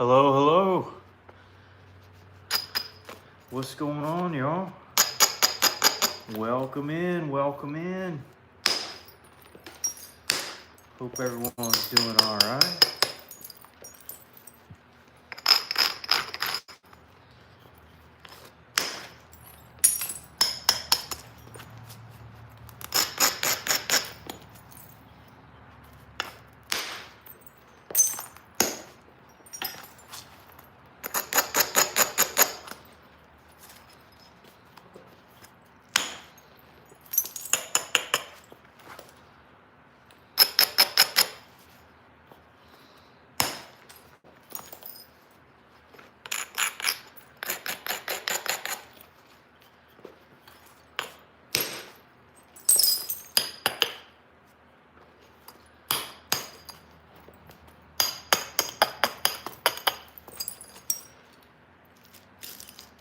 Hello, hello. What's going on, y'all? Welcome in, welcome in. Hope everyone's doing all right.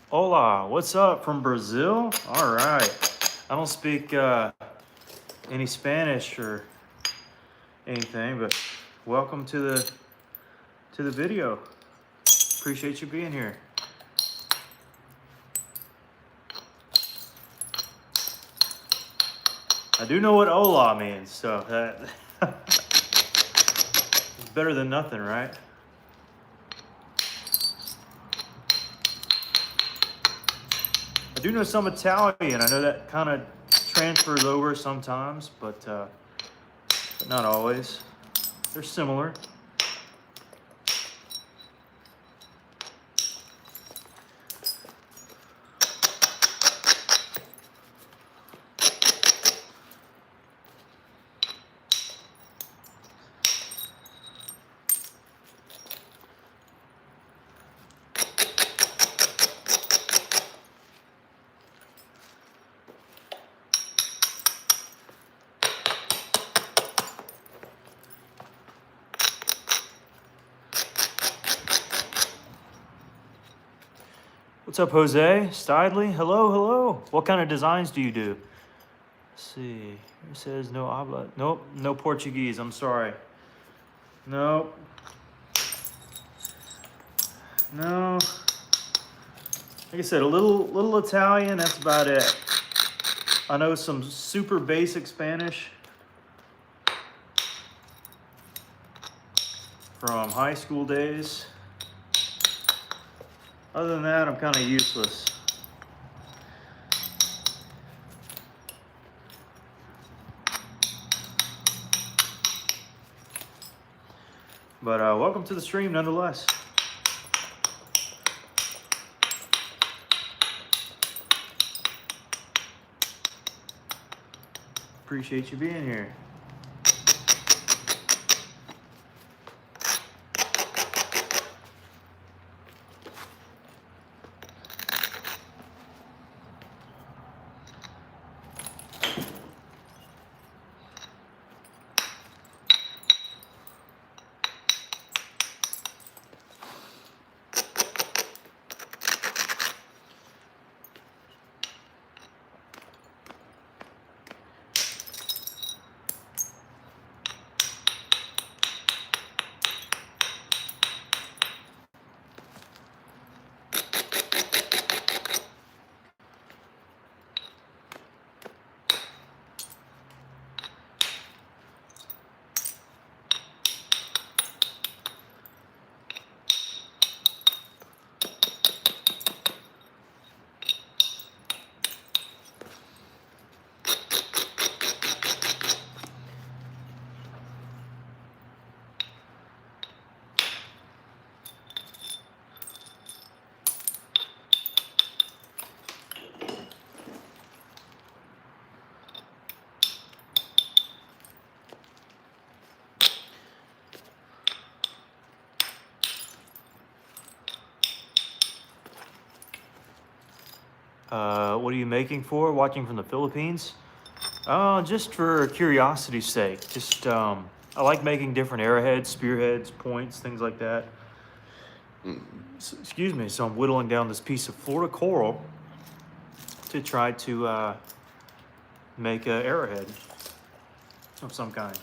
Hola, what's up from Brazil? All right. I don't speak any Spanish or anything, but welcome to the video. Appreciate you being here. I do know what hola means, so that it's better than nothing, right? I do know some Italian. I know that kind of transfers over sometimes, but not always. They're similar. What's up, Jose? Stidley? Hello, hello. What kind of designs do you do? Let's see. It says no habla. Nope, no Portuguese. I'm sorry. Nope. No. Like I said, a little Italian. That's about it. I know some super basic Spanish from high school days. Other than that, I'm kind of useless. But welcome to the stream nonetheless. Appreciate you being here. What are you making for? Watching from the Philippines? Just for curiosity's sake. Just I like making different arrowheads, spearheads, points, things like that. Excuse me. So I'm whittling down this piece of Florida coral to try to make an arrowhead of some kind.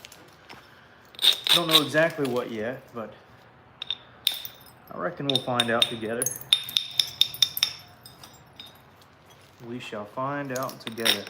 Don't know exactly what yet, but I reckon we'll find out together. We shall find out together.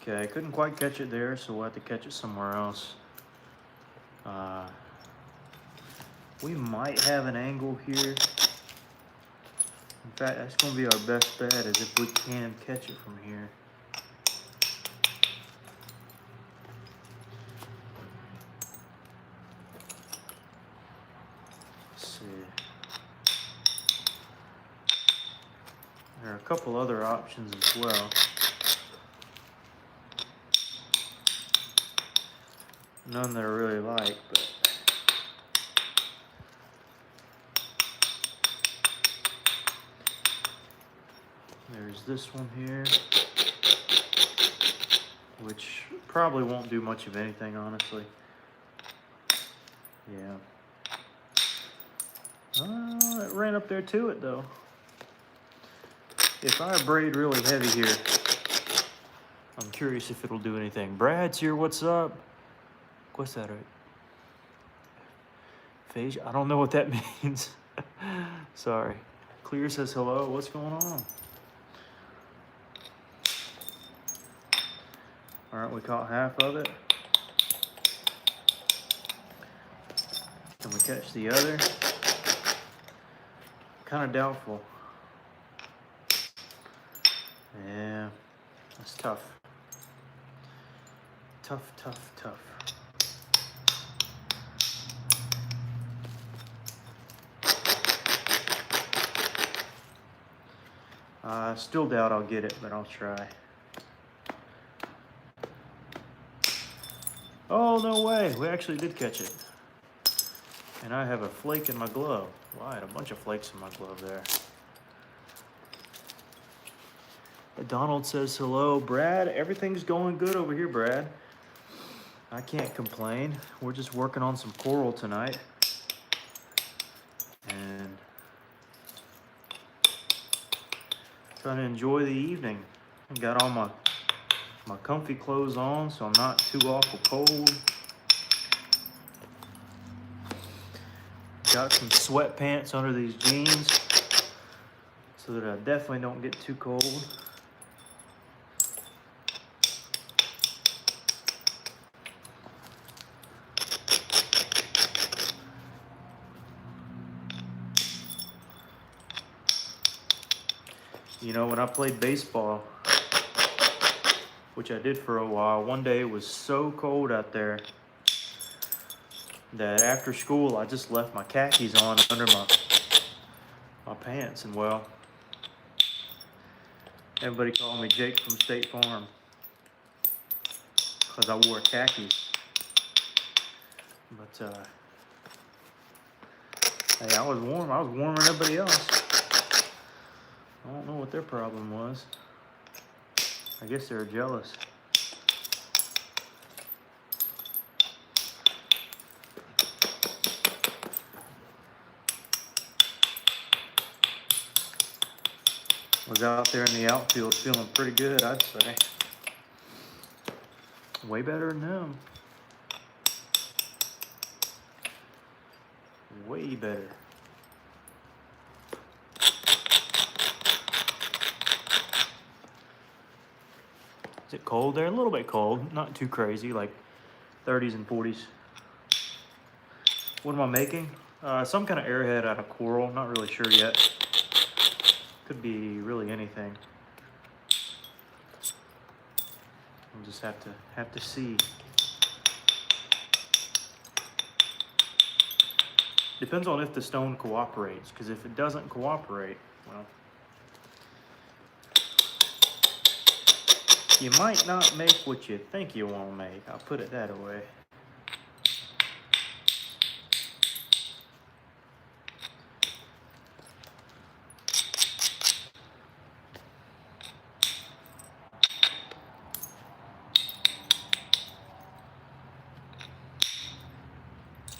Okay, I couldn't quite catch it there, so we'll have to catch it somewhere else. We might have an angle here. In fact, that's going to be our best bet, is if we can catch it from here. Let's see. There are a couple other options as well. None that I really like, but there's this one here, which probably won't do much of anything, honestly. Yeah. It ran up there to it, though. If I braid really heavy here, I'm curious if it'll do anything. Brad's here, what's up? What's that? Phage? I don't know what that means. Sorry. Clear says hello, what's going on? All right, we caught half of it. Can we catch the other? Kind of doubtful. Yeah, that's tough. Tough, tough, tough. I still doubt I'll get it, but I'll try. Oh, no way. We actually did catch it. And I have a flake in my glove. Well, I had a bunch of flakes in my glove there. Donald says hello. Brad, everything's going good over here, Brad. I can't complain. We're just working on some coral tonight. And trying to enjoy the evening. I got all my comfy clothes on, so I'm not too awful cold. Got some sweatpants under these jeans so that I definitely don't get too cold. You know, when I played baseball, which I did for a while, one day it was so cold out there that after school I just left my khakis on under my pants, and well, everybody called me Jake from State Farm because I wore khakis. But hey, I was warm. I was warmer than everybody else. I don't know what their problem was. I guess they were jealous. Was out there in the outfield feeling pretty good, I'd say. Way better than them. Way better. Is it cold there? A little bit cold, not too crazy, like 30s and 40s. What am I making? Some kind of airhead out of coral, not really sure yet. Could be really anything. We'll just have to see. Depends on if the stone cooperates, because if it doesn't cooperate, well, you might not make what you think you want to make. I'll put it that way.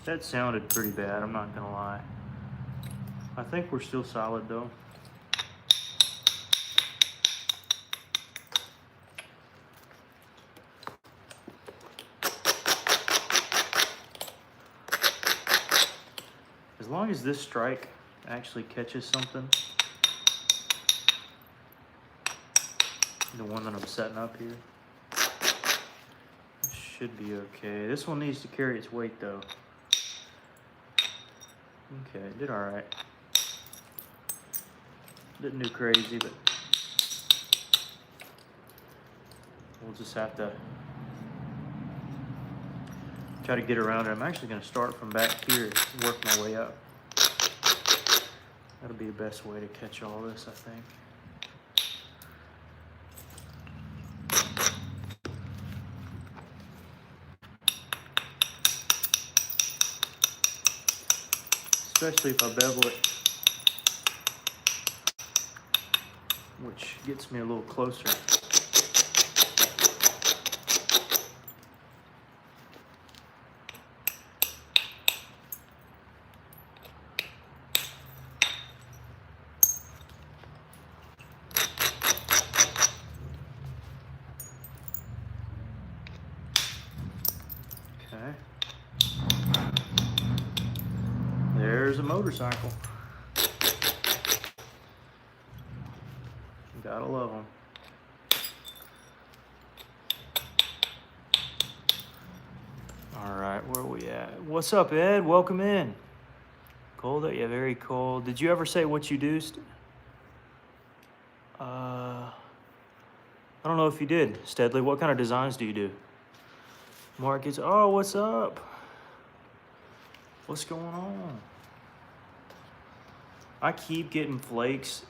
That sounded pretty bad, I'm not gonna lie. I think we're still solid though. As long as this strike actually catches something, the one that I'm setting up here, it should be okay. This one needs to carry its weight though. Okay, it did all right. Didn't do crazy, but we'll just have to try to get around it. I'm actually going to start from back here and work my way up. That'll be the best way to catch all this, I think. Especially if I bevel it, which gets me a little closer. Okay. There's a motorcycle. Gotta love them. All right, where are we at? What's up, Ed? Welcome in. Cold? Yeah, very cold. Did you ever say what you do? I don't know if you did. Steadley, what kind of designs do you do? Marcus, oh, what's up? What's going on? I keep getting flakes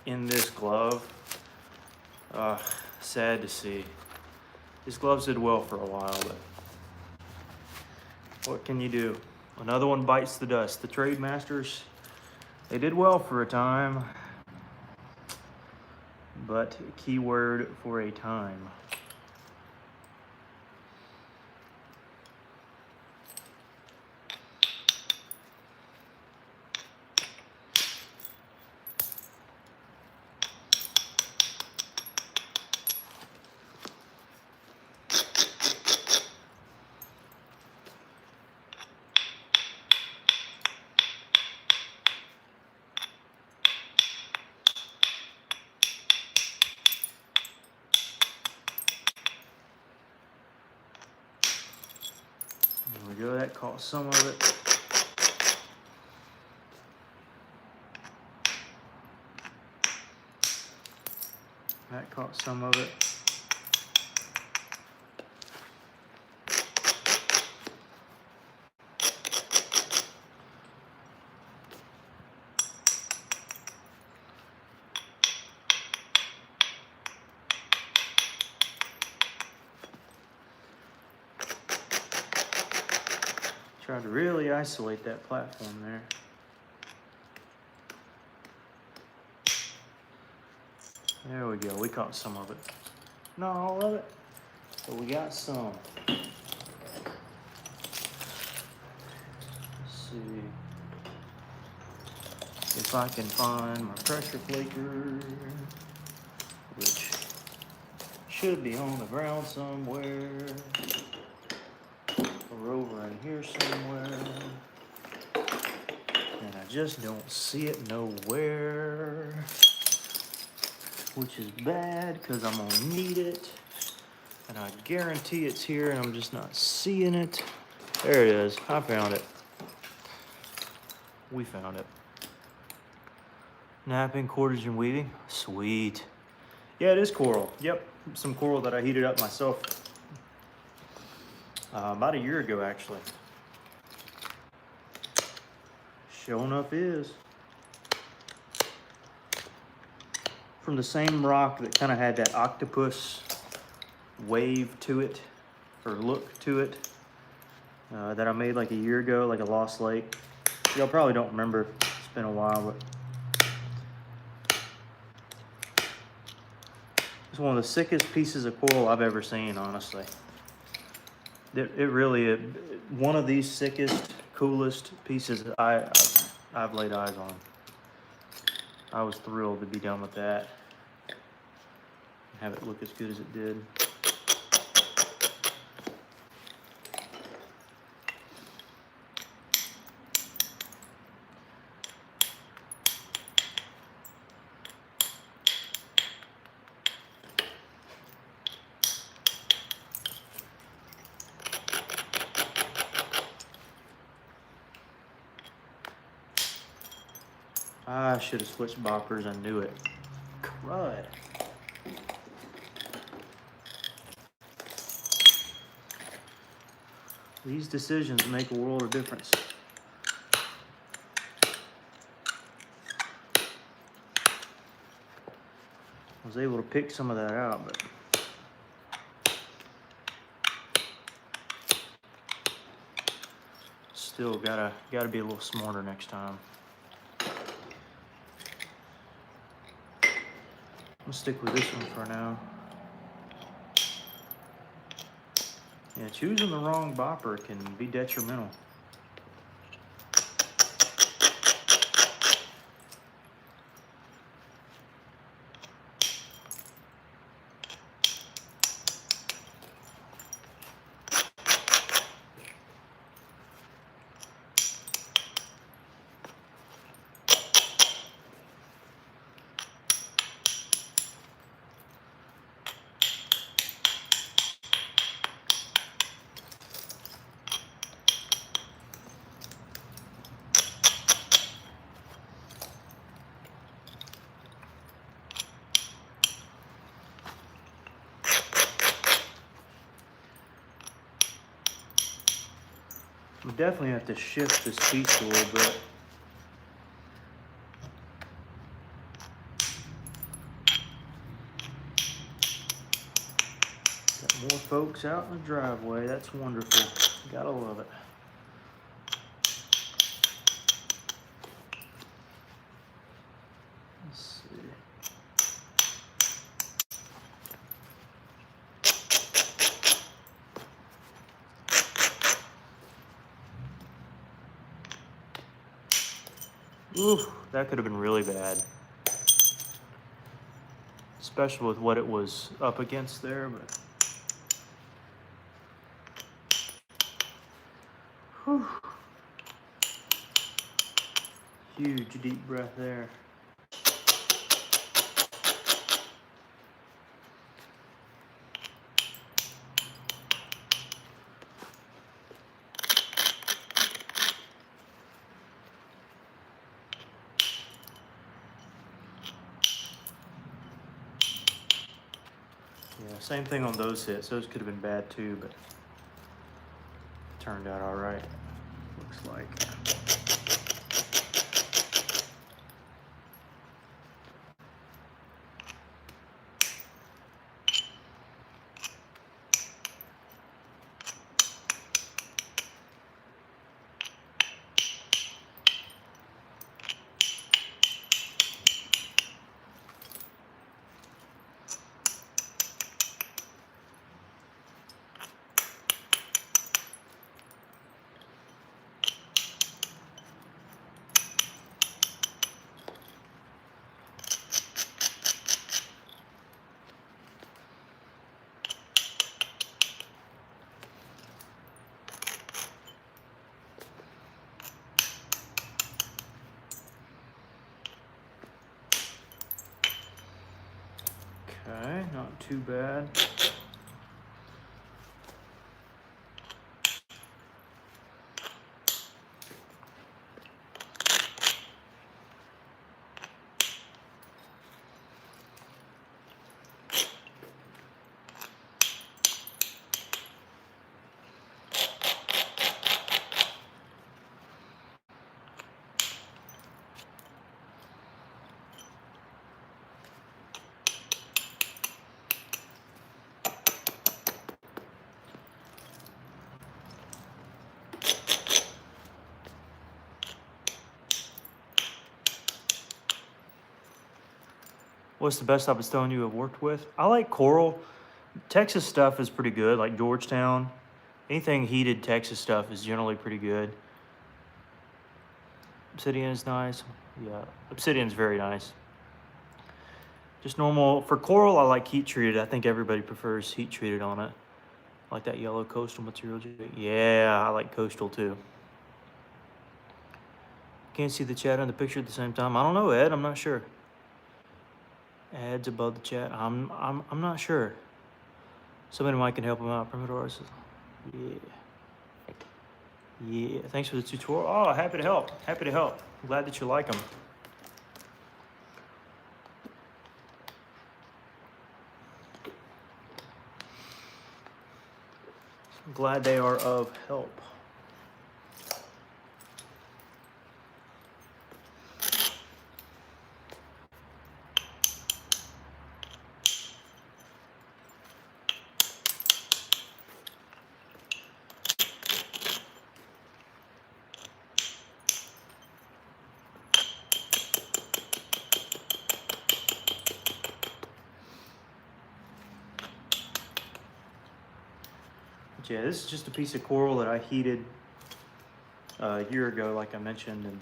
in this glove. Sad to see. These gloves did well for a while, but what can you do? Another one bites the dust. The Trade Masters, they did well for a time, but keyword for a time. There we go, that caught some of it. That caught some of it. Tried to really isolate that platform there. There we go, we caught some of it. Not all of it, but we got some. Let's see if I can find my pressure flaker, which should be on the ground somewhere. Or over in here somewhere. And I just don't see it nowhere. Which is bad, because I'm gonna need it. And I guarantee it's here, and I'm just not seeing it. There it is, I found it. We found it. Napping, cordage, and weaving. Sweet. Yeah, it is coral. Yep, some coral that I heated up myself about a year ago, actually. Sure enough is. From the same rock that kind of had that octopus wave to it, or look to it, that I made like a year ago, like a Lost Lake. Y'all probably don't remember, it's been a while, but it's one of the sickest pieces of coral I've ever seen, honestly. It really is one of the sickest, coolest pieces I've laid eyes on. I was thrilled to be done with that and have it look as good as it did. I should have switched boppers. I knew it. Crud. These decisions make a world of difference. I was able to pick some of that out, but still gotta be a little smarter next time. I'll stick with this one for now. Yeah, choosing the wrong bopper can be detrimental. We definitely have to shift this piece a little bit. Got more folks out in the driveway. That's wonderful. Gotta love it. Let's see. Ooh, that could have been really bad. Especially with what it was up against there, but whew. Huge deep breath there. Yeah, same thing on those hits. Those could have been bad too, but turned out all right, looks like. Okay, not too bad. What's the best type of stone you have worked with? I like coral. Texas stuff is pretty good, like Georgetown. Anything heated Texas stuff is generally pretty good. Obsidian is nice. Yeah, obsidian is very nice. Just normal. For coral, I like heat treated. I think everybody prefers heat treated on it. Like that yellow coastal material. Yeah, I like coastal too. Can't see the chat on the picture at the same time. I don't know, Ed. I'm not sure. Ads above the chat. I'm not sure. Somebody might can help him out. Primitive. Yeah. Yeah. Thanks for the tutorial. Oh, happy to help. Happy to help. I'm glad that you like them. I'm glad they are of help. Yeah, this is just a piece of coral that I heated a year ago, like I mentioned, and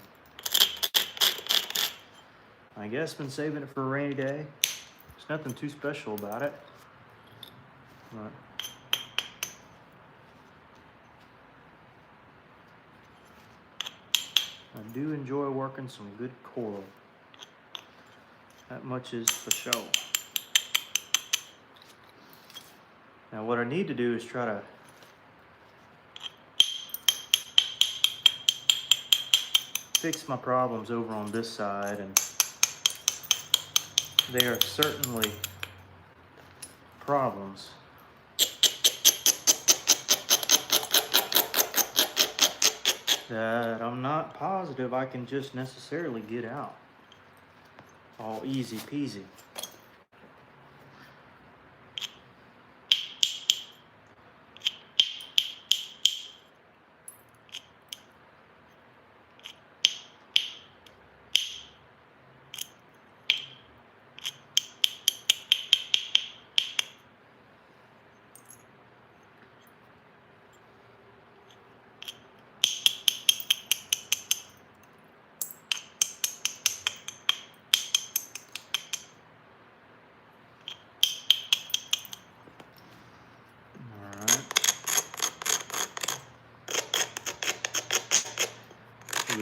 I guess been saving it for a rainy day. There's nothing too special about it, but I do enjoy working some good coral. That much is for sure. Now what I need to do is try to fix my problems over on this side, and they are certainly problems. That I'm not positive I can just necessarily get out. All easy peasy.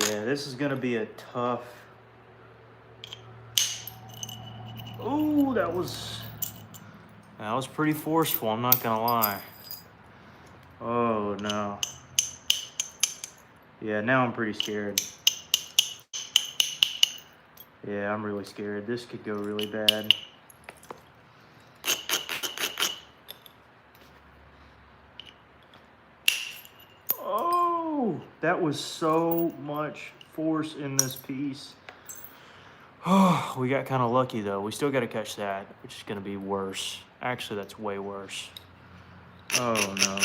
Yeah, this is gonna be a tough. Oh, that was pretty forceful, I'm not gonna lie. Oh no. Yeah, now I'm pretty scared. Yeah, I'm really scared. This could go really bad. Oh, that was so much force in this piece. Oh, we got kind of lucky though. We still got to catch that, which is going to be worse. Actually, that's way worse. Oh no.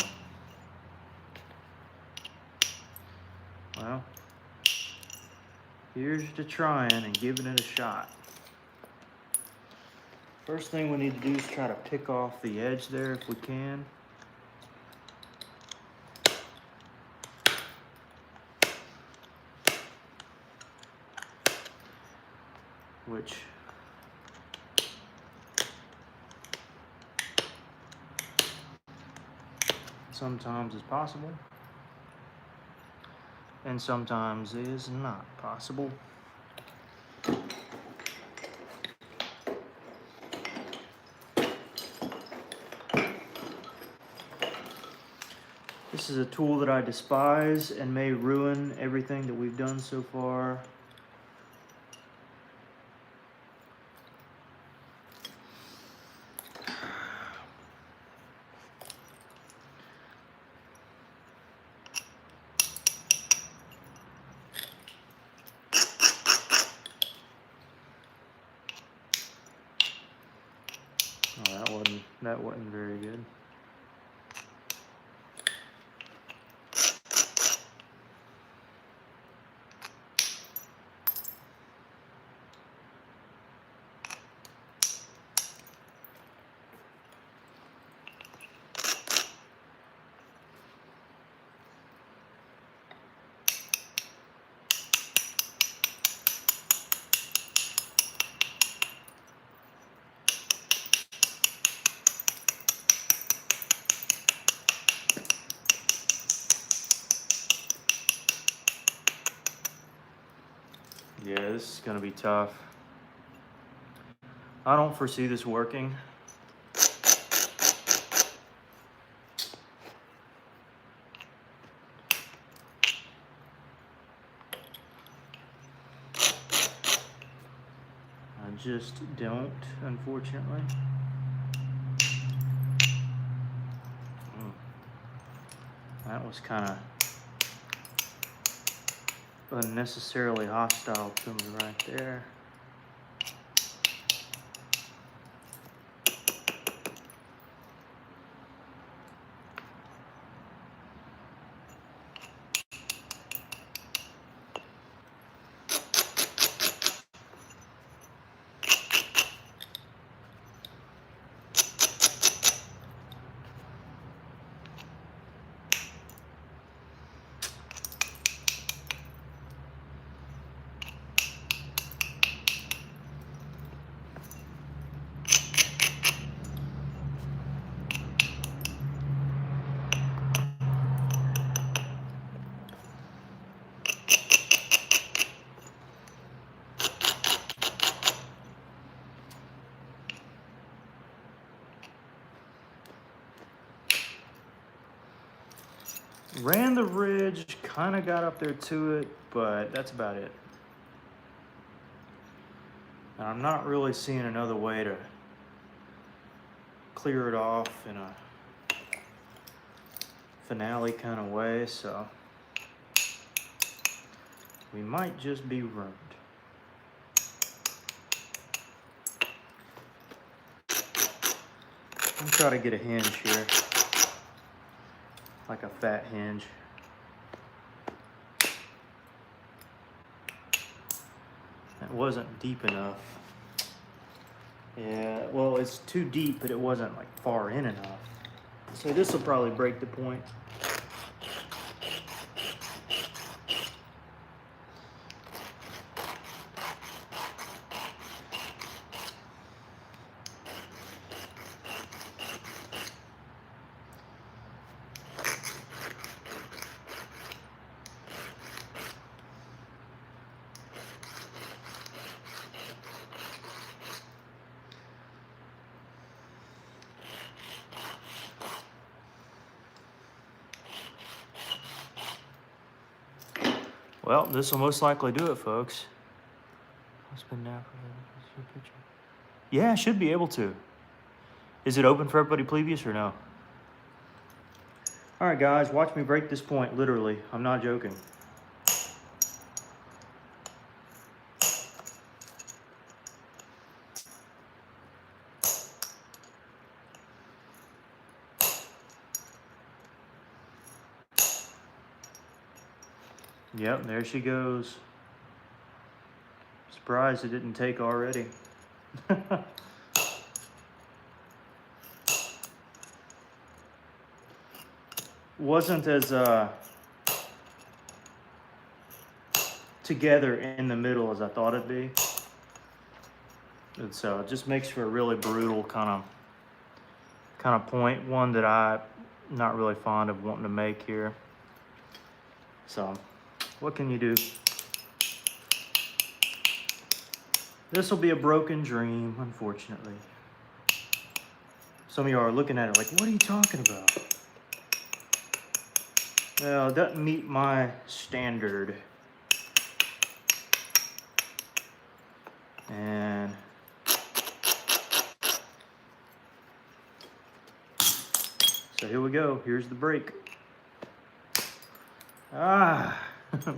Well, here's to trying and giving it a shot. First thing we need to do is try to pick off the edge there if we can. Which sometimes is possible and sometimes is not possible. This is a tool that I despise and may ruin everything that we've done so far. Oh, that wasn't very good. gonna be tough. I don't foresee this working. I just don't, unfortunately. That was kind of unnecessarily hostile to me right there. Ran the ridge, kind of got up there to it, but that's about it. And I'm not really seeing another way to clear it off in a finale kind of way, so we might just be ruined. I'm trying to get a hinge here, like a fat hinge. It wasn't deep enough. Yeah, well, it's too deep, but it wasn't like far in enough. So this will probably break the point. Well, this will most likely do it, folks. I'll spin now for the picture. Yeah, I should be able to. Is it open for everybody previous or no? All right, guys, watch me break this point, literally. I'm not joking. Yep, there she goes. Surprised it didn't take already. Wasn't as together in the middle as I thought it'd be. And so it just makes for a really brutal kind of point, one that I'm not really fond of wanting to make here. So what can you do? This will be a broken dream, unfortunately. Some of you are looking at it like, what are you talking about? Well, it doesn't meet my standard. And so here we go. Here's the break.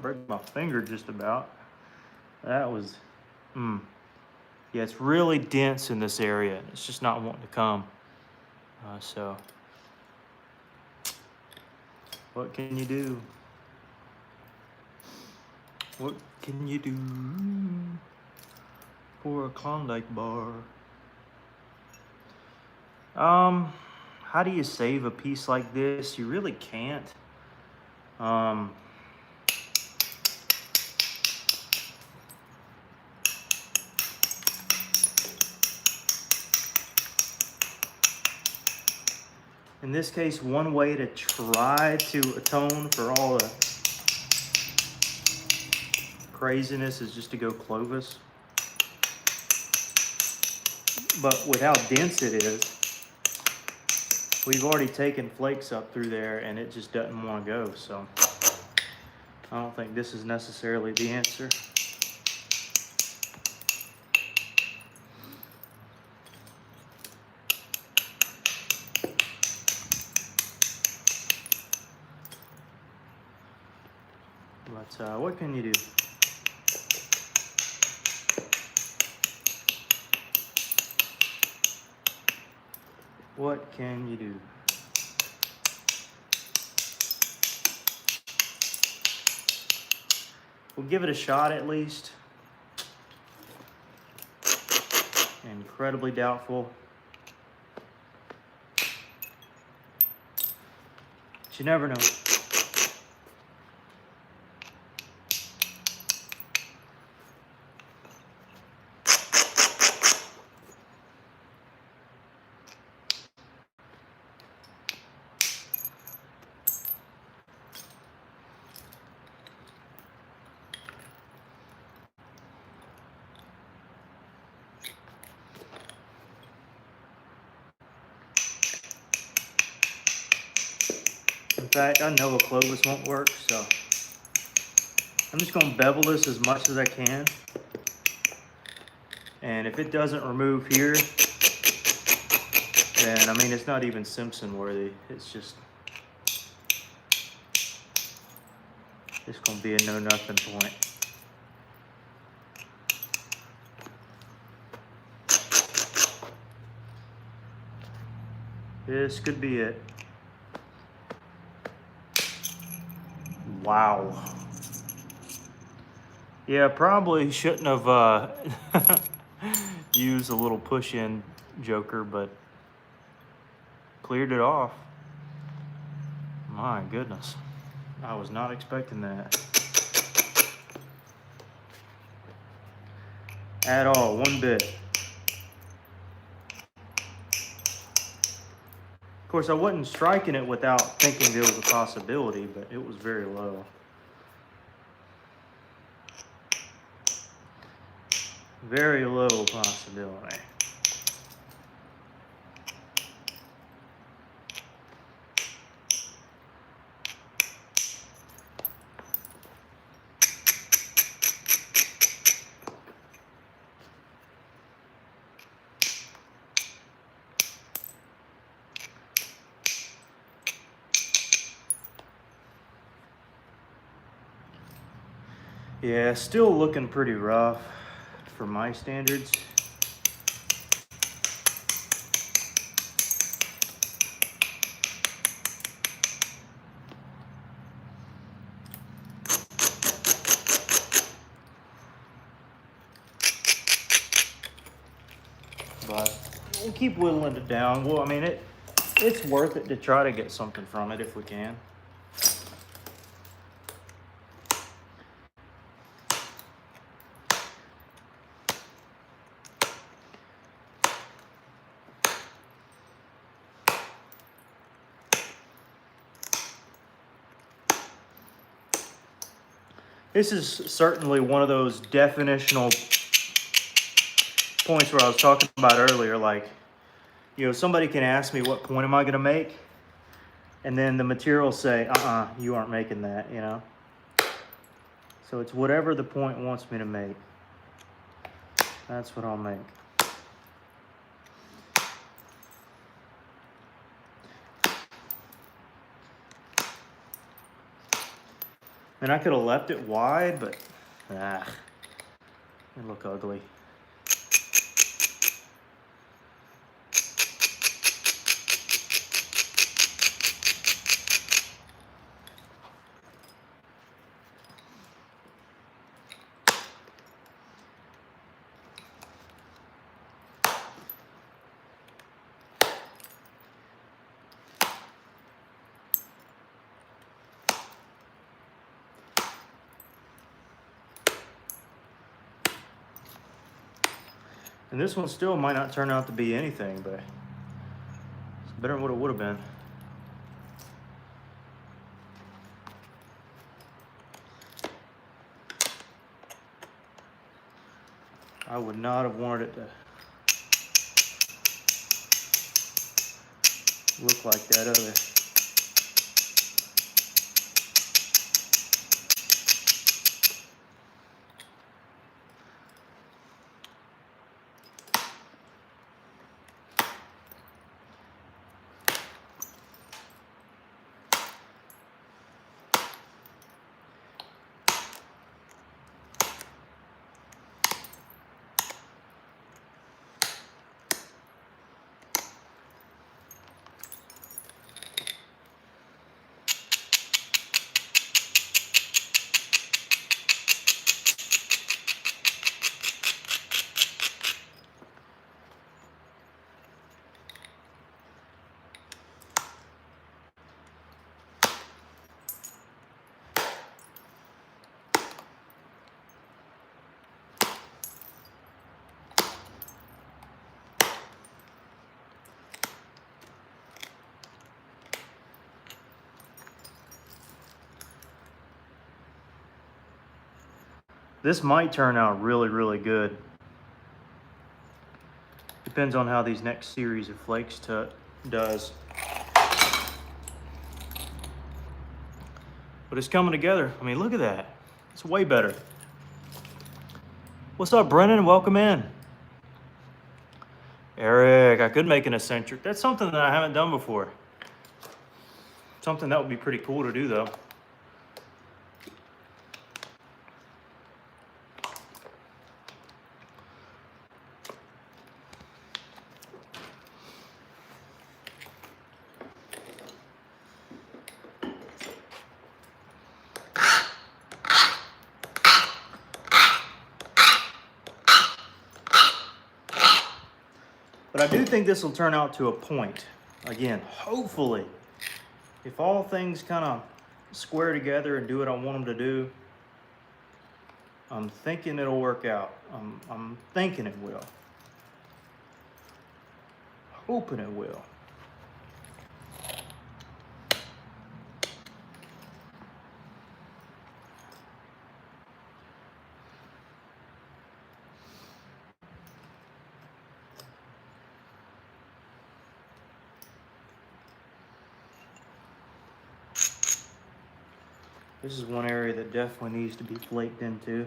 Broke my finger just about. That was, yeah, it's really dense in this area. It's just not wanting to come. So what can you do? What can you do for a Klondike bar? How do you save a piece like this? You really can't. In this case, one way to try to atone for all the craziness is just to go Clovis. But with how dense it is, we've already taken flakes up through there and it just doesn't want to go. So I don't think this is necessarily the answer. But what can you do? What can you do? We'll give it a shot at least. Incredibly doubtful. But you never know. In fact, I know a Clovis won't work, so I'm just going to bevel this as much as I can. And if it doesn't remove here, then I mean, it's not even Simpson worthy. It's just going to be a no-nothing point. This could be it. Wow. Yeah, probably shouldn't have used a little push-in joker, but cleared it off. My goodness. I was not expecting that. At all, one bit. Of course, I wasn't striking it without thinking there was a possibility, but it was very low. Very low possibility. Yeah, still looking pretty rough for my standards. But we'll keep whittling it down. Well, I mean, it's worth it to try to get something from it if we can. This is certainly one of those definitional points where I was talking about earlier, like, you know, somebody can ask me what point am I going to make, and then the material say, you aren't making that, you know. So it's whatever the point wants me to make. That's what I'll make. And I could have left it wide, but it look ugly. And this one still might not turn out to be anything, but it's better than what it would have been. I would not have wanted it to look like that other. This might turn out really, really good. Depends on how these next series of flakes does. But it's coming together. I mean, look at that. It's way better. What's up, Brennan? Welcome in. Eric, I could make an eccentric. That's something that I haven't done before. Something that would be pretty cool to do, though. But I do think this will turn out to a point. Again, hopefully, if all things kind of square together and do what I want them to do, I'm thinking it'll work out. I'm thinking it will. Hoping it will. This is one area that definitely needs to be flaked into.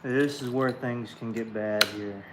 This is where things can get bad here.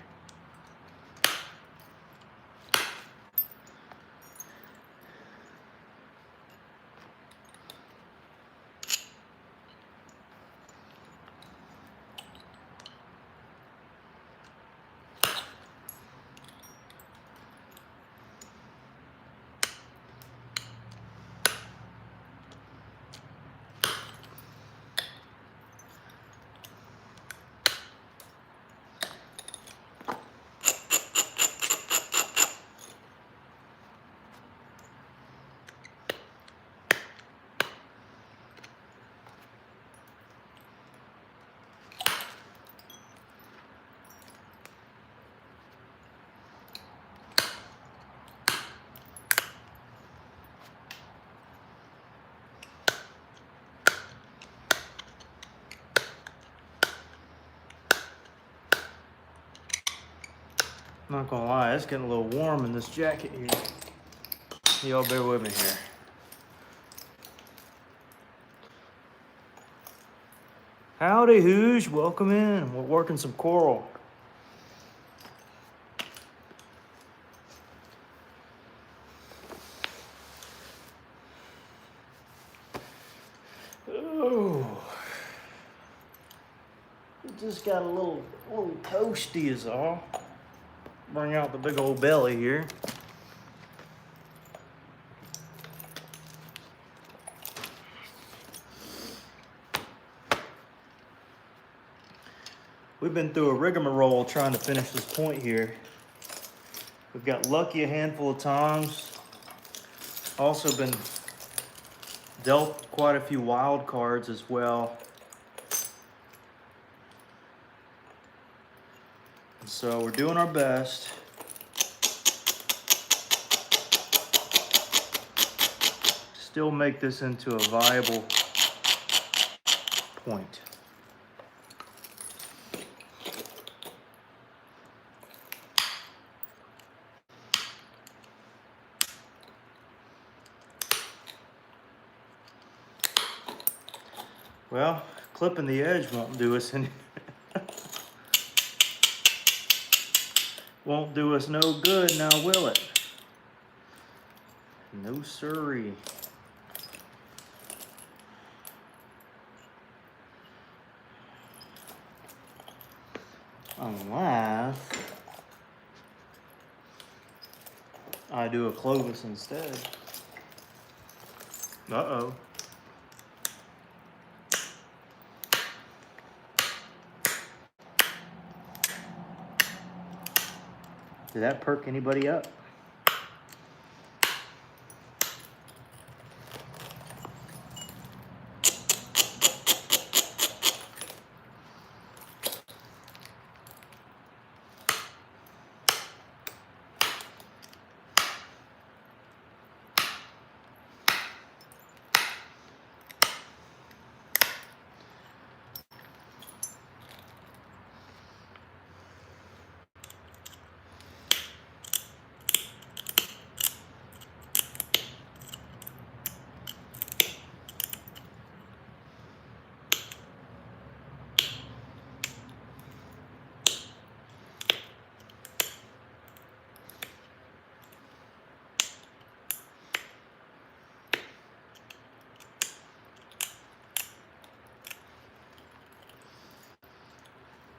Not gonna lie, it's getting a little warm in this jacket here. Y'all bear with me here. Howdy, Hoosh, welcome in. We're working some coral. Oh, it just got a little toasty is all. Bring out the big old belly here. We've been through a rigmarole trying to finish this point here. We've got lucky a handful of times. Also been dealt quite a few wild cards as well. So we're doing our best. Still make this into a viable point. Well, clipping the edge won't do us any won't do us no good now, will it? No siree. Unless I do a Clovis instead. Uh-oh. Did that perk anybody up?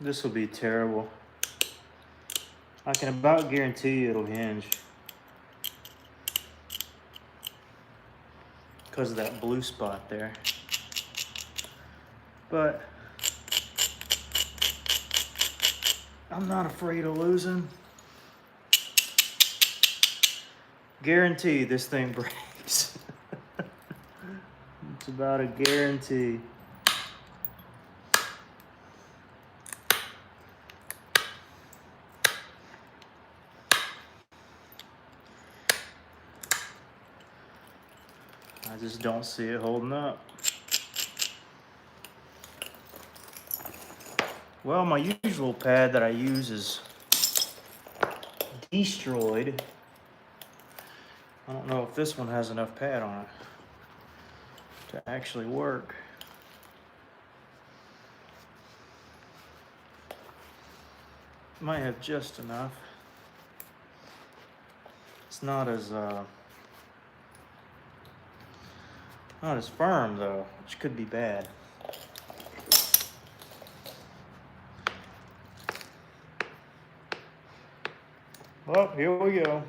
This will be terrible. I can about guarantee you it'll hinge. Because of that blue spot there. But I'm not afraid of losing. Guarantee this thing breaks. It's about a guarantee. I just don't see it holding up. Well, my usual pad that I use is destroyed. I don't know if this one has enough pad on it to actually work. Might have just enough. It's not as firm though, which could be bad. Well, here we go.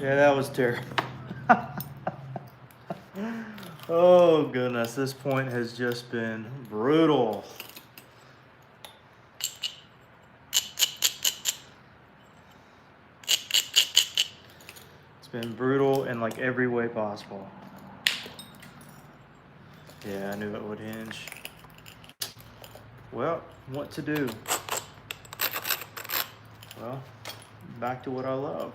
Yeah, that was terrible. Oh goodness, this point has just been brutal. It's been brutal in like every way possible. Yeah, I knew it would hinge. Well, what to do? Well, back to what I love.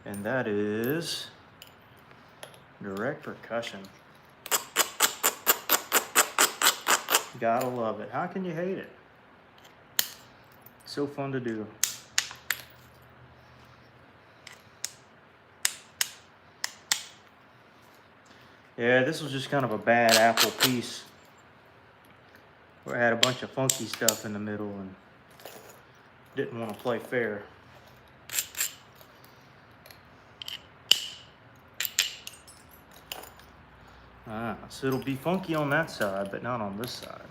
And that is direct percussion. Gotta love it. How can you hate it? So fun to do. Yeah, this was just kind of a bad apple piece where I had a bunch of funky stuff in the middle and didn't want to play fair. So it'll be funky on that side, but not on this side.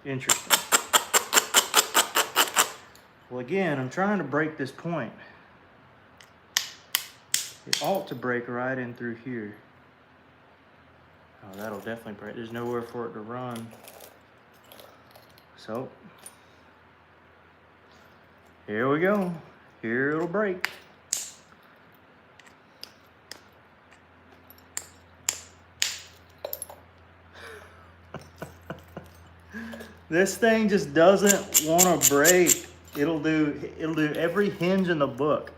Interesting. Well, again, I'm trying to break this point. It ought to break right in through here. Oh, that'll definitely break. There's nowhere for it to run. So, here we go. Here it'll break. This thing just doesn't want to break. It'll do every hinge in the book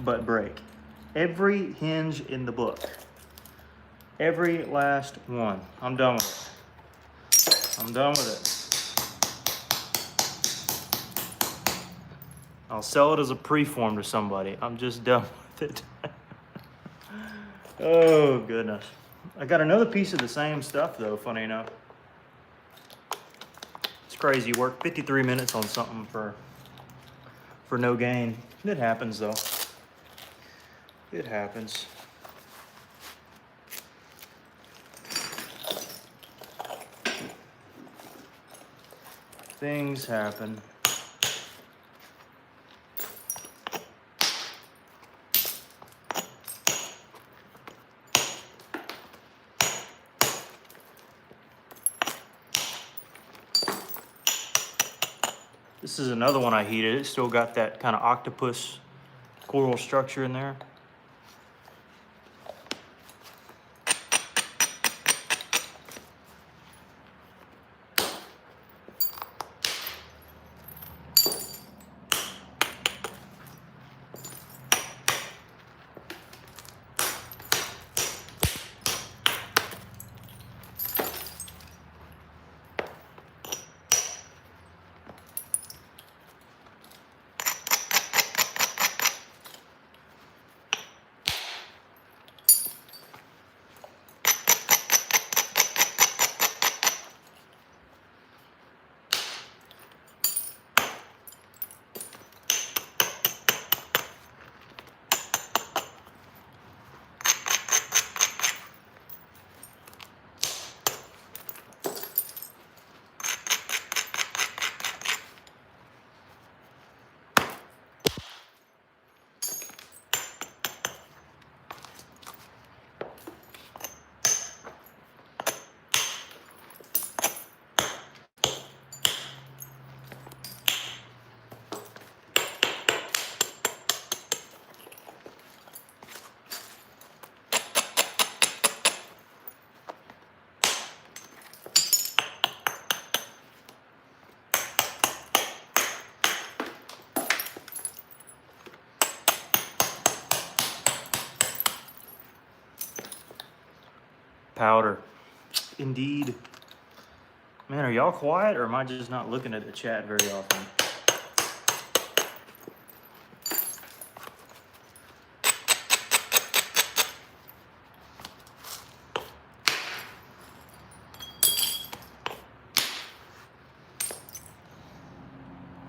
but break. Every hinge in the book. Every last one. I'm done with it. I'm done with it. I'll sell it as a preform to somebody. I'm just done with it. Oh goodness. I got another piece of the same stuff though, funny enough. It's crazy work. 53 minutes on something for no gain. It happens though. It happens. Things happen. This is another one I heated. It's still got that kind of octopus coral structure in there. Powder. Indeed. Man, are y'all quiet or am I just not looking at the chat very often?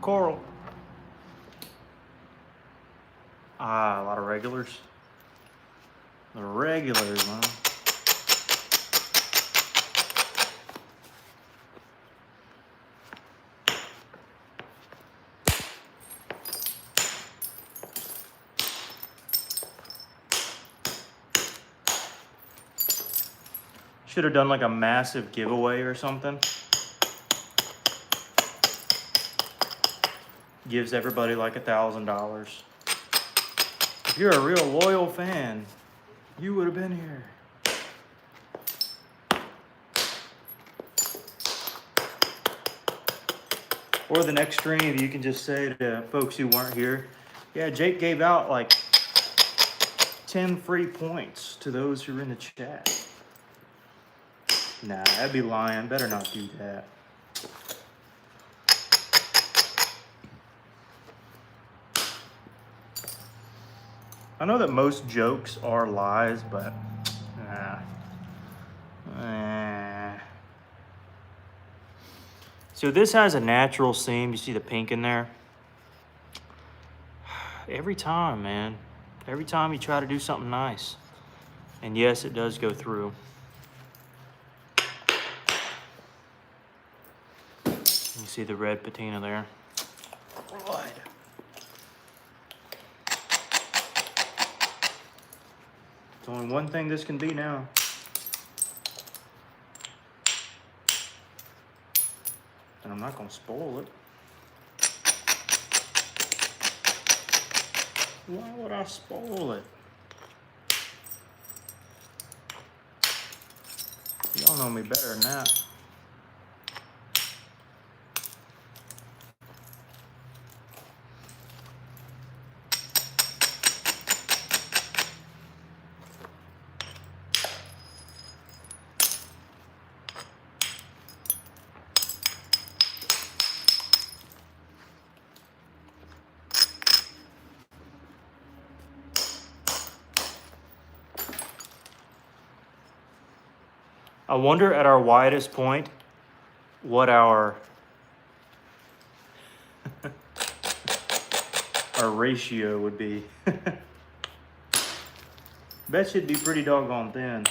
coral. Ah, a lot of regulars. The regulars, man. Should have done like a massive giveaway or something. Gives everybody like $1,000. If you're a real loyal fan, you would have been here. Or the next stream, you can just say to folks who weren't here, yeah, Jake gave out like 10 free points to those who were in the chat. Nah, that'd be lying. Better not do that. I know that most jokes are lies, but nah. So this has a natural seam. You see the pink in there? Every time, man. Every time you try to do something nice. And yes, it does go through. You see the red patina there? Right. It's only one thing this can be now. And I'm not gonna spoil it. Why would I spoil it? Y'all know me better than that. I wonder at our widest point what our ratio would be. Bet you'd be pretty doggone thin.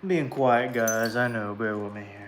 I'm being quiet, guys. I know. Bear with me here.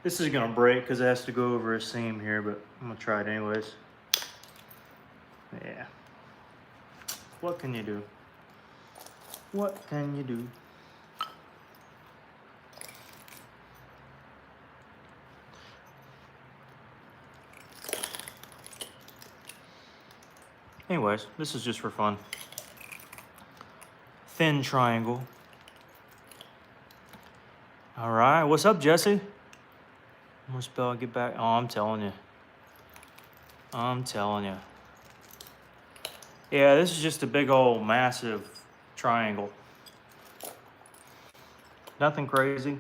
This is gonna break because it has to go over a seam here, but I'm gonna try it anyways. Yeah. What can you do? What can you do? Anyways, this is just for fun. Thin triangle. All right, what's up, Jesse? I'm gonna spell get back. Oh, I'm telling you. I'm telling you. Yeah, this is just a big old massive triangle. Nothing crazy.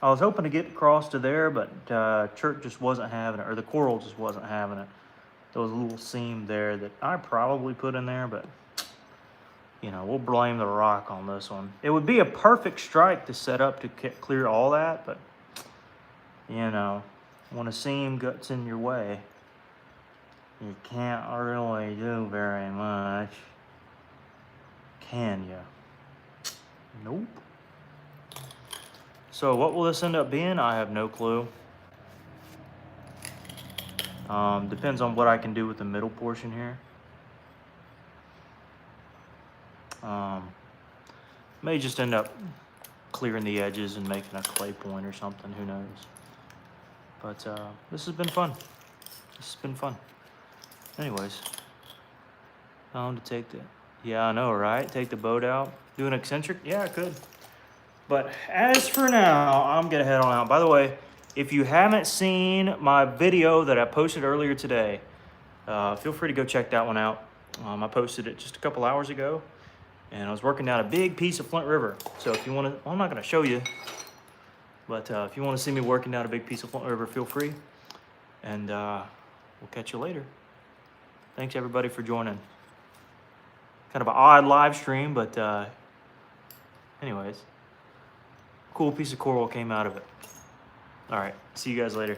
I was hoping to get across to there, but Church just wasn't having it, or the coral just wasn't having it. There was a little seam there that I probably put in there, but you know, we'll blame the rock on this one. It would be a perfect strike to set up to clear all that, but you know, when a seam gets in your way, you can't really do very much, can you? Nope. So what will this end up being? I have no clue. Depends on what I can do with the middle portion here. May just end up clearing the edges and making a clay point or something, who knows. But this has been fun. This has been fun. Anyways, time to take the, yeah, I know, right? Take the boat out. Do an eccentric? Yeah, I could. But as for now, I'm gonna head on out. By the way, if you haven't seen my video that I posted earlier today, feel free to go check that one out. I posted it just a couple hours ago, and I was working down a big piece of Flint River. So if you want to, well, I'm not gonna show you, but if you want to see me working down a big piece of Flint River, feel free. And we'll catch you later. Thanks everybody for joining. Kind of an odd live stream, but anyways, cool piece of coral came out of it. All right, see you guys later.